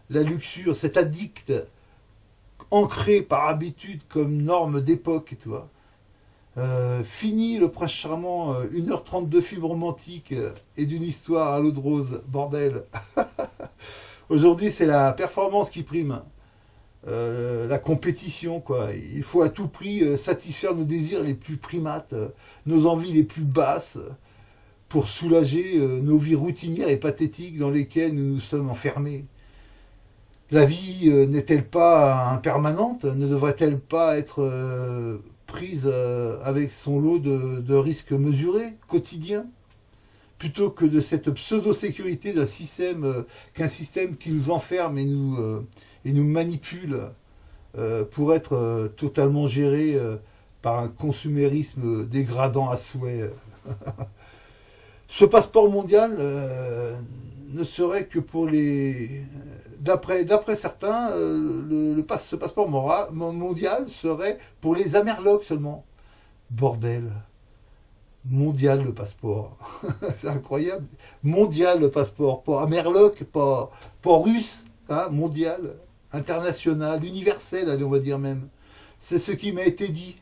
la luxure, cet addict ancré par habitude comme norme d'époque, tu vois. Fini le prince charmant, 1h30 de film romantique et d'une histoire à l'eau de rose, bordel. Aujourd'hui, c'est la performance qui prime, la compétition, quoi. Il faut à tout prix satisfaire nos désirs les plus primates, nos envies les plus basses, pour soulager nos vies routinières et pathétiques dans lesquelles nous nous sommes enfermés. La vie n'est-elle pas impermanente? Ne devrait-elle pas être prise avec son lot de risques mesurés, quotidiens, plutôt que de cette pseudo-sécurité d'un système, qu'un système qui nous enferme et nous manipule pour être totalement géré par un consumérisme dégradant à souhait. Ce passeport mondial ne serait que pour les... D'après certains, ce passeport mondial serait pour les Amerlocs seulement. Bordel. Mondial le passeport. C'est incroyable. Mondial le passeport. Pas Amerloc, pas russe. Hein, mondial, international, universel, allez, on va dire même. C'est ce qui m'a été dit.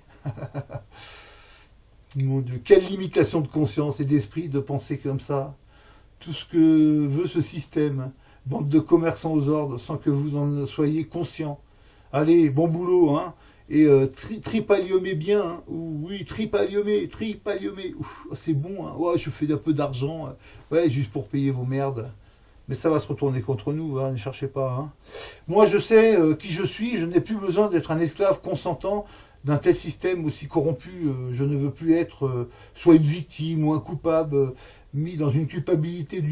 Mon Dieu, quelle limitation de conscience et d'esprit de penser comme ça. Tout ce que veut ce système. Bande de commerçants aux ordres, sans que vous en soyez conscient. Allez, bon boulot, hein. Et tripaliumez bien, hein. Oui, tripaliumez. Ouf, c'est bon, hein. Ouais, je fais un peu d'argent. Ouais, juste pour payer vos merdes. Mais ça va se retourner contre nous, hein, ne cherchez pas. Hein. Moi, je sais qui je suis, je n'ai plus besoin d'être un esclave consentant d'un tel système aussi corrompu. Je ne veux plus être soit une victime ou un coupable, mis dans une culpabilité d'un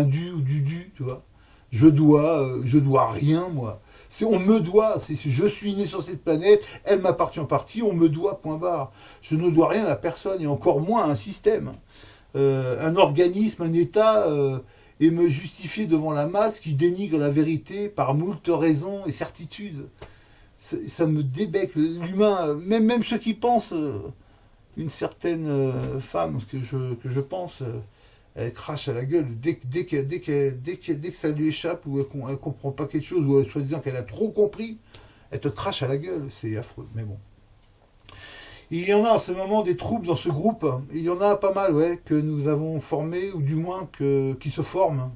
dû ou du dû, tu vois. Je dois rien, moi. On me doit, je suis né sur cette planète, elle m'appartient en partie, on me doit, point barre. Je ne dois rien à personne, et encore moins à un système. Un organisme, un État, et me justifier devant la masse qui dénigre la vérité par moult raisons et certitudes. Ça me débecque. L'humain, même ceux qui pensent... une certaine femme que je pense, elle crache à la gueule dès que ça lui échappe ou elle comprend pas quelque chose ou soi-disant qu'elle a trop compris, elle te crache à la gueule, c'est affreux, mais bon. Il y en a en ce moment des troupes dans ce groupe, il y en a pas mal, ouais, que nous avons formés ou du moins qui se forment.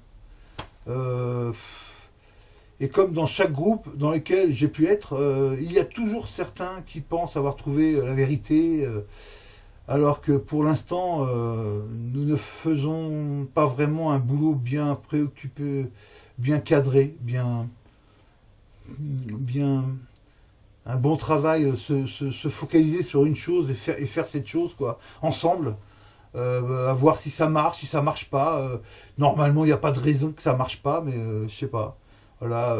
Et comme dans chaque groupe dans lequel j'ai pu être, il y a toujours certains qui pensent avoir trouvé la vérité, alors que pour l'instant, nous ne faisons pas vraiment un boulot bien préoccupé, bien cadré, bien un bon travail, se focaliser sur une chose et faire cette chose, quoi, ensemble, à voir si ça marche pas. Normalement, il n'y a pas de raison que ça marche pas, mais je sais pas. Voilà,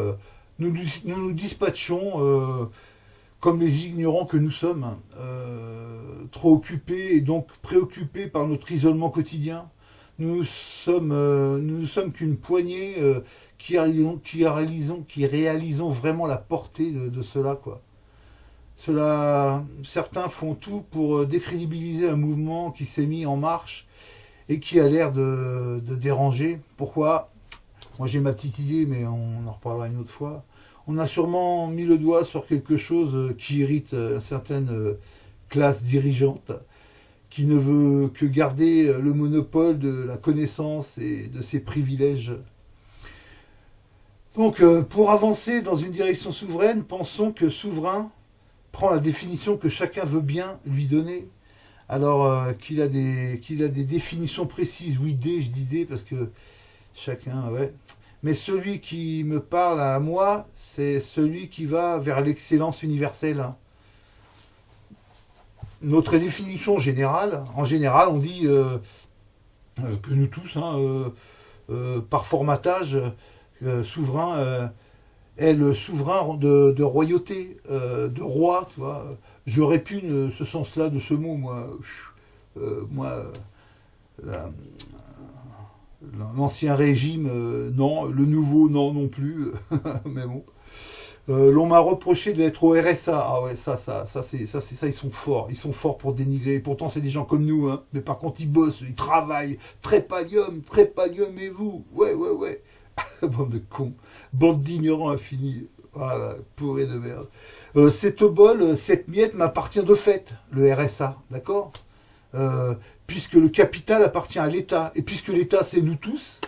nous dispatchons comme les ignorants que nous sommes, trop occupés et donc préoccupés par notre isolement quotidien. Nous ne sommes qu'une poignée qui réalisons vraiment la portée de cela, quoi. Certains font tout pour décrédibiliser un mouvement qui s'est mis en marche et qui a l'air de déranger. Pourquoi? Moi j'ai ma petite idée, mais on en reparlera une autre fois. On a sûrement mis le doigt sur quelque chose qui irrite certaines classes dirigeantes, qui ne veut que garder le monopole de la connaissance et de ses privilèges. Donc, pour avancer dans une direction souveraine, pensons que souverain prend la définition que chacun veut bien lui donner. Alors qu'il a des définitions précises, oui, je dis des parce que chacun, ouais. Mais celui qui me parle à moi, c'est celui qui va vers l'excellence universelle. Notre définition générale, en général, on dit que nous tous, hein, par formatage, souverain est le souverain de royauté, de roi, tu vois. Je répugne ce sens-là de ce mot, moi. L'ancien régime, non. Le nouveau, non plus. Mais bon. L'on m'a reproché d'être au RSA. Ah ouais, ça, ils sont forts. Ils sont forts pour dénigrer. Pourtant, c'est des gens comme nous, hein. Mais par contre, ils bossent, ils travaillent. Trépalium, et vous. Ouais. Bande de cons. Bande d'ignorants infinis. Ah, pourré de merde. Cet obol, cette miette m'appartient de fait, le RSA, d'accord. Puisque le capital appartient à l'État, et puisque l'État c'est nous tous,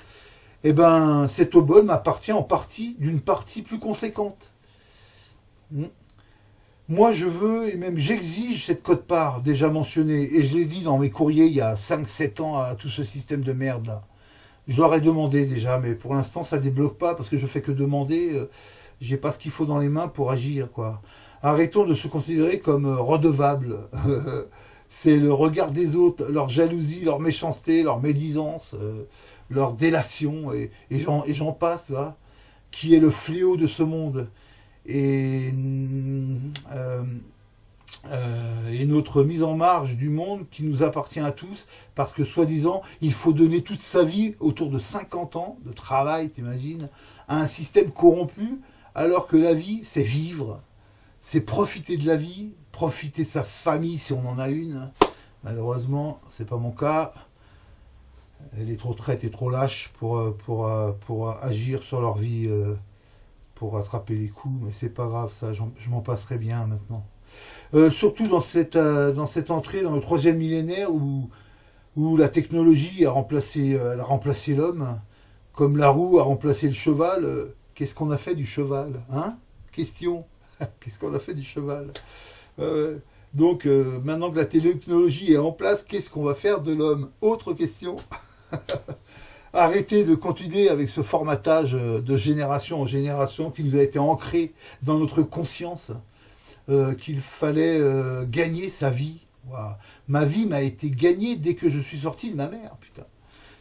eh ben cet obol m'appartient en partie d'une partie plus conséquente. Moi je veux, et même j'exige cette quote-part déjà mentionnée, et je l'ai dit dans mes courriers il y a 5-7 ans à tout ce système de merde là. Je leur ai demandé déjà, mais pour l'instant ça débloque pas parce que je fais que demander, j'ai pas ce qu'il faut dans les mains pour agir, quoi. Arrêtons de se considérer comme redevables. C'est le regard des autres, leur jalousie, leur méchanceté, leur médisance, leur délation, et j'en passe, tu vois, qui est le fléau de ce monde. Et, et notre mise en marge du monde qui nous appartient à tous, parce que soi-disant, il faut donner toute sa vie, autour de 50 ans de travail, t'imagines, à un système corrompu, alors que la vie, c'est vivre, c'est profiter de la vie, profiter de sa famille si on en a une. Malheureusement, c'est pas mon cas. Elle est trop traite et trop lâche pour agir sur leur vie, pour attraper les coups, mais c'est pas grave, ça, je m'en passerai bien maintenant. Surtout dans cette entrée dans le troisième millénaire où la technologie elle a remplacé l'homme, comme la roue a remplacé le cheval. Qu'est-ce qu'on a fait du cheval, hein? Question. Qu'est-ce qu'on a fait du cheval? Donc, maintenant que la technologie est en place, qu'est-ce qu'on va faire de l'homme? Autre question. Arrêtez de continuer avec ce formatage de génération en génération qui nous a été ancré dans notre conscience, qu'il fallait gagner sa vie. Wow. Ma vie m'a été gagnée dès que je suis sorti de ma mère.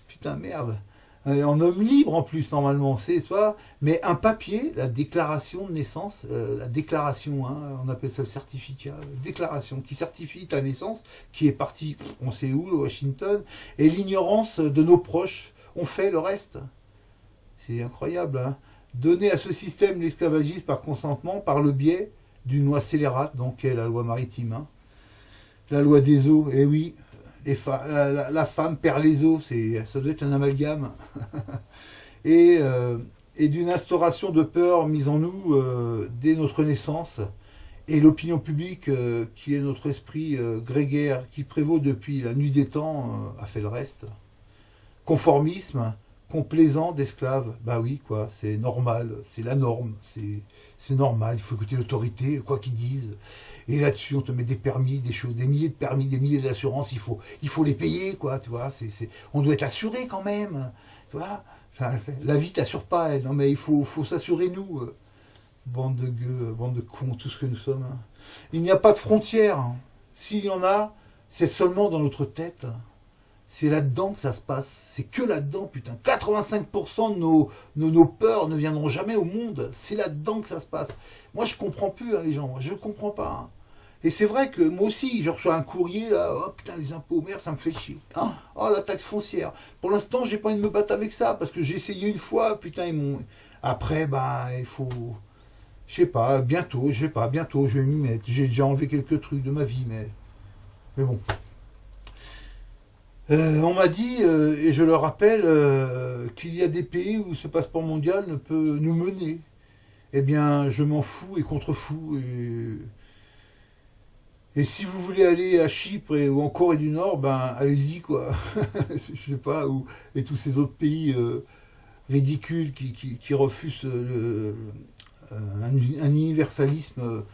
Putain, merde. En homme libre en plus normalement, c'est ça. Mais un papier, la déclaration de naissance, la déclaration, hein, on appelle ça le certificat, déclaration qui certifie ta naissance, qui est partie, on sait où, Washington, et l'ignorance de nos proches, on fait le reste. C'est incroyable, hein. Donner à ce système l'esclavagisme par consentement, par le biais d'une loi scélérate, donc qui est la loi maritime, hein. La loi des eaux, eh oui. La femme perd les os, ça doit être un amalgame. et d'une instauration de peur mise en nous dès notre naissance, et l'opinion publique, qui est notre esprit grégaire, qui prévaut depuis la nuit des temps, a fait le reste. Conformisme, complaisant d'esclaves, bah oui, quoi, c'est normal, c'est la norme, c'est normal, il faut écouter l'autorité, quoi qu'ils disent. Et là-dessus, on te met des permis, des choses, des milliers de permis, des milliers d'assurances, il faut les payer, quoi, tu vois. On doit être assuré quand même, tu vois. Enfin, la vie t'assure pas, elle. Non, mais il faut s'assurer, nous. Bande de gueux, bande de cons, tout ce que nous sommes. Hein. Il n'y a pas de frontières. Hein. S'il y en a, c'est seulement dans notre tête. C'est là-dedans que ça se passe. C'est que là-dedans, putain. 85% de nos peurs ne viendront jamais au monde. C'est là-dedans que ça se passe. Moi, je comprends plus, hein, les gens. Je comprends pas. Hein. Et c'est vrai que moi aussi, je reçois un courrier, là. Oh putain, les impôts, merde, ça me fait chier. Hein, oh, la taxe foncière. Pour l'instant, j'ai pas envie de me battre avec ça. Parce que j'ai essayé une fois. Putain, ils m'ont... Après, bah, il faut... Je sais pas, bientôt, je vais m'y mettre. J'ai déjà enlevé quelques trucs de ma vie, mais bon. On m'a dit, et je le rappelle, qu'il y a des pays où ce passeport mondial ne peut nous mener. Eh bien, je m'en fous et contrefous. Et si vous voulez aller à Chypre ou en Corée du Nord, ben allez-y, quoi. Je sais pas, et tous ces autres pays ridicules qui refusent un universalisme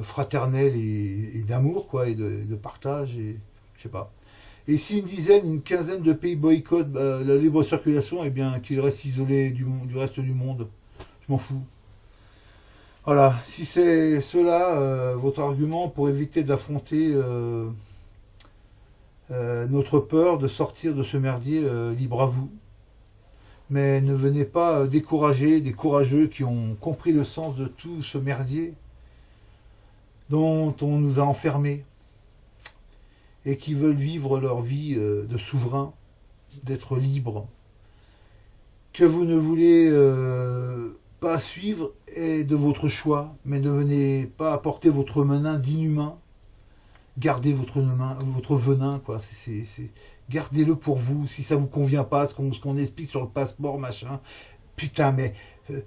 fraternel et d'amour, quoi, et de partage, et je sais pas. Et si une quinzaine de pays boycottent la libre circulation, eh bien qu'ils restent isolés du reste du monde. Je m'en fous. Voilà, si c'est cela votre argument pour éviter d'affronter notre peur de sortir de ce merdier, libre à vous. Mais ne venez pas décourager des courageux qui ont compris le sens de tout ce merdier dont on nous a enfermés et qui veulent vivre leur vie de souverain, d'être libre. Que vous ne voulez pas suivre est de votre choix, mais ne venez pas apporter votre venin d'inhumain. Gardez votre venin, quoi. Gardez-le pour vous. Si ça vous convient pas, ce qu'on explique sur le passeport, machin, Putain, mais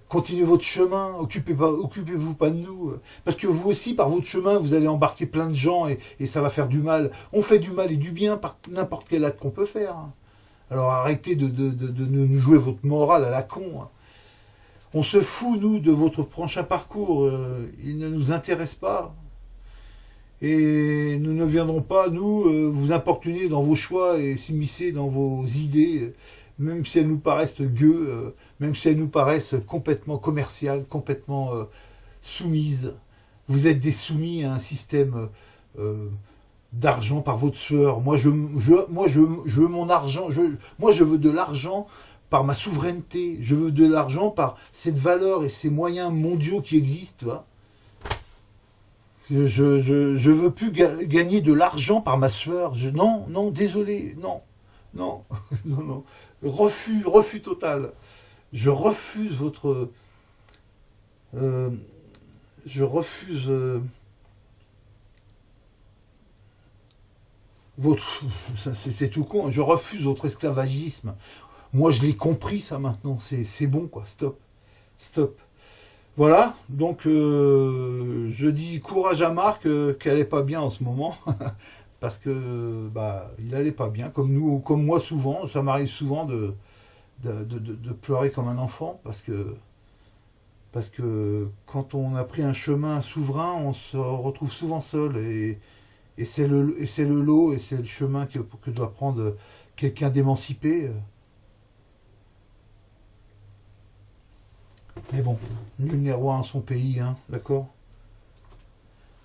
continuez votre chemin, occupez-vous pas de nous. Parce que vous aussi, par votre chemin, vous allez embarquer plein de gens et ça va faire du mal. On fait du mal et du bien par n'importe quel acte qu'on peut faire. Alors arrêtez de nous jouer votre morale à la con. On se fout, nous, de votre prochain parcours. Il ne nous intéresse pas. Et nous ne viendrons pas, nous, vous importuner dans vos choix et s'immiscer dans vos idées, même si elles nous paraissent gueux, même si elles nous paraissent complètement commerciales, complètement soumises. Vous êtes des soumis à un système d'argent par votre sueur. Moi, je veux mon argent. Moi, je veux de l'argent par ma souveraineté. Je veux de l'argent par cette valeur et ces moyens mondiaux qui existent, tu vois. Je veux plus gagner de l'argent par ma sueur. Non, désolé, non, non, non, non. Refus total. Je refuse votre... je refuse votre... C'est tout con. Je refuse votre esclavagisme. Moi, je l'ai compris, ça, maintenant. C'est bon, quoi. Stop. Stop. Voilà, donc je dis courage à Marc, qu'elle n'est pas bien en ce moment, parce que bah il allait pas bien, comme moi souvent, ça m'arrive souvent de pleurer comme un enfant, parce que quand on a pris un chemin souverain, on se retrouve souvent seul, et c'est le lot, et c'est le chemin que doit prendre quelqu'un d'émancipé. Mais bon, nul n'est roi en son pays, hein, d'accord.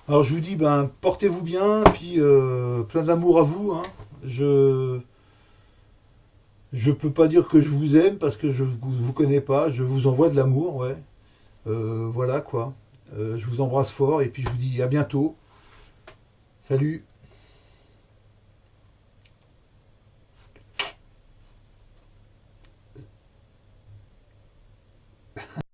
Alors je vous dis, ben, portez-vous bien, puis plein d'amour à vous. Hein. Je peux pas dire que je vous aime parce que je vous connais pas. Je vous envoie de l'amour, ouais. Voilà quoi. Je vous embrasse fort et puis je vous dis à bientôt. Salut.